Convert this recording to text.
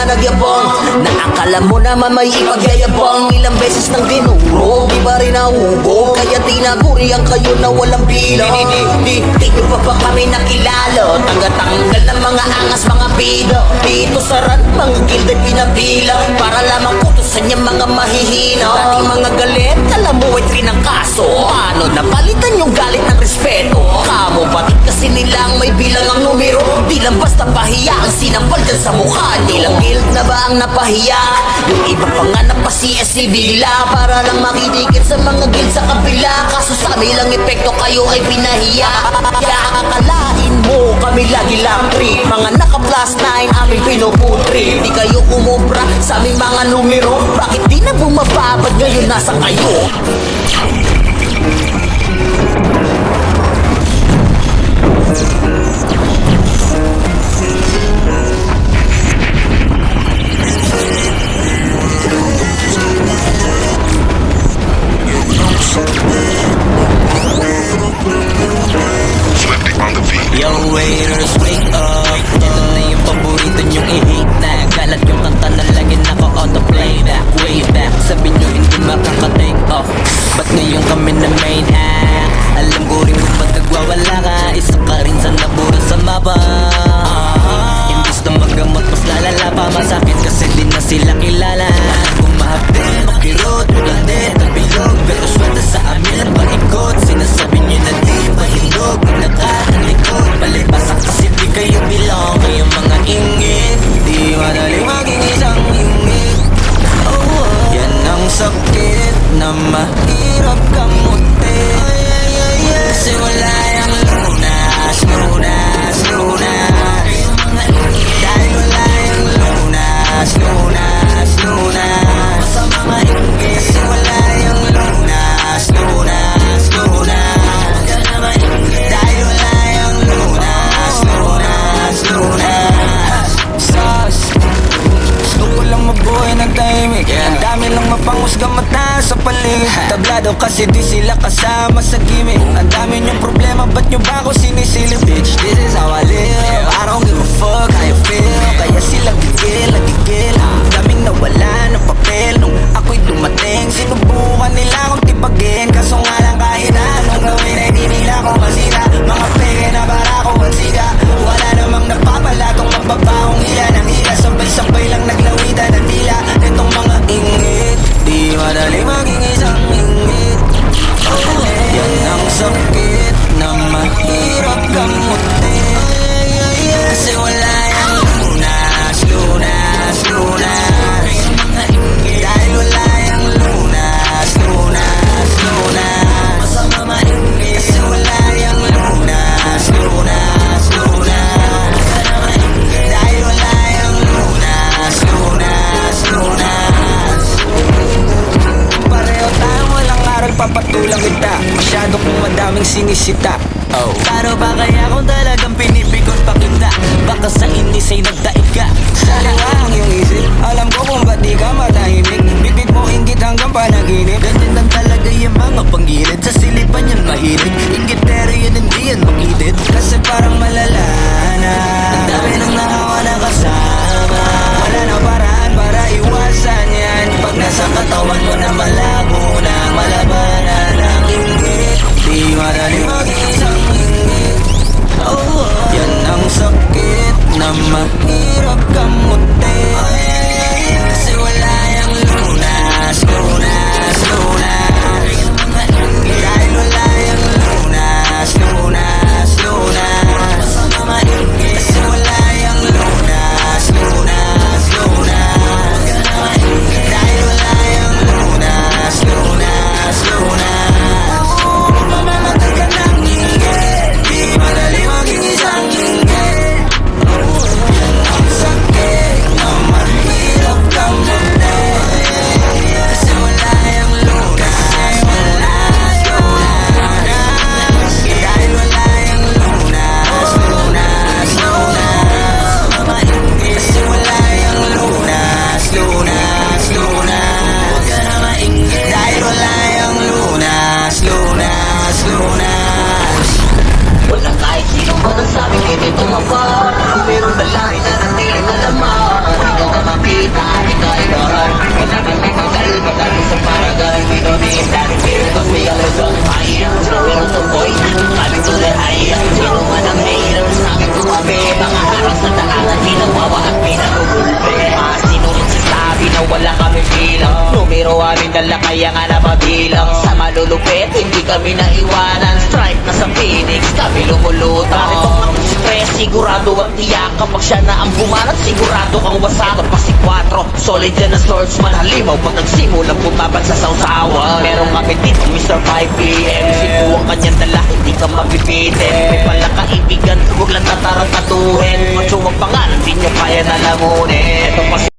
nagyabong, na akala mo naman may ipagyayabang. Ilang beses nang dinurog, di ba rin nahugog, kaya tinagurian kayo na walang bilang. Di nyo pa kami nakilala, tanggal ng mga angas, mga bido. Dito sa rant, mga gilde pinapila, para lamang kutusan niya mga mahihina. Dating mga galit, alam mo ay trinangkaso. Paano napalitan yung galit ng respeto? Kamo batit kasi nilang may bilang ang numero, di lang basta pahiya ang sinampal dyan sa mukha nyo. Ilang guild na ba ang napahiya? Yung iba pa nga napasi-SC bigla, para lang makidikit sa mga guild sa kabila. Kaso sa amilang epekto kayo ay pinahiya. Kaya akalain mo kami lagi lang trip, mga naka plus 9 aming pinuputri. Di kayo umubra sa aming mga numero, bakit di na bumababad ngayon nasa kayo? Yo waiters, wake up. Ito na yung paborito nyong i-hate na galat yung kanta na lagi naka-autoplay back, way back. Sabi nyo hindi makaka-take off, ba't ngayon kami na main act? Alam ko rin kung ba't nagwawala ka, isa ka rin sa nabura sa mapa. Imbis na magamot, mas lalala pa. Masakit kasi di na sila kilala. Kumahapde, makirot, ulandet, ang bilog, pero swerte sa amin ang paikot. Sinasabi nyo na di mahindog, maglakat ang likod. Palipasak kasi di kayo bilong, kayong mga ingit. Di madali maging isang ingit. Yan ang sakit na mahirap kamutin. Kasi wala yung lunas, lunas, lunas. Dahil wala yung lunas, lunas, lunas. Sa mga ingit. Kasi wala yung lunas, lunas, lunas. Dahil wala yung lunas, lunas, lunas. Sus, gusto ko lang mabuhay ng tahimik. Ang dami lang mapangusga mata sa paligid. Tablado kasi di sila kasama sa gimmick. Ang dami niyong problema, ba't nyo ba ako sinisilip? Bitch, this is how I live. I don't give a fuck how you feel. Kaya sila gigil, nagigil. Daming nawala ng papel nung ako'y dumating. Sinubukan nila akong tipagin, kaso nga lang kahit anong gawin ay di nila ako masira. Mga peke na para ako ang siga. Wala namang napapala tong mababaong hila ng hila. Sabay-sabay lang naglawitan ng tila nitong mga ingit. Di madali maging isang ingit. Yan ang sakit na mahirap gamutin. Kasi wala yung lunas, lunas, lunas. Dahil wala yung lunas, lunas, lunas. Kasi wala yung lunas, lunas, lunas. Dahil wala yung lunas, lunas, lunas. Pareho tayong walang aral, papatulang kita. Masyado kong madaming sinisita. Paano ba kaya kung talagang pinipikon pa kita? Baka sa inis ay nagdaig ka. Saliwa ang iyong isip, alam ko kung ba't di ka matahimik. Bibig mo inggit hanggang panaginip. Ganyan lang talaga yung mga panggilid. Sa silipan yan mahilig, inggitero yan hindi yan makidid. Kasi parang malala na ang dami nang nakawa na kasama. Wala na paraan para iwasan yan. Pag nasa katawan mo na malabo na malabanan ng inggit. Di madali maging isang ingit. Yan ang sakit na mahirap kamutin. Kasi wala yung lunas, lunas, lunas. Dahil dala kaya nga napabilang Sa malulupit, hindi kami naiwanan Stripe na sa Phoenix, kami lumulutang Narito ang stress, sigurado ang tiyak Kapag siya na ang bumanat, sigurado kang wasak Ito pa si 4, solid yan ang swordsman Halimaw pag nagsimulang bumabag sa sausawan Meron kami dito, Mr. 5pm Sipo ang kanyang dala, hindi ka mabibitin May pala kaibigan, huwag lang tatarantatuhin Macho ang pangalan, di nyo kaya nalamunin Ito pa si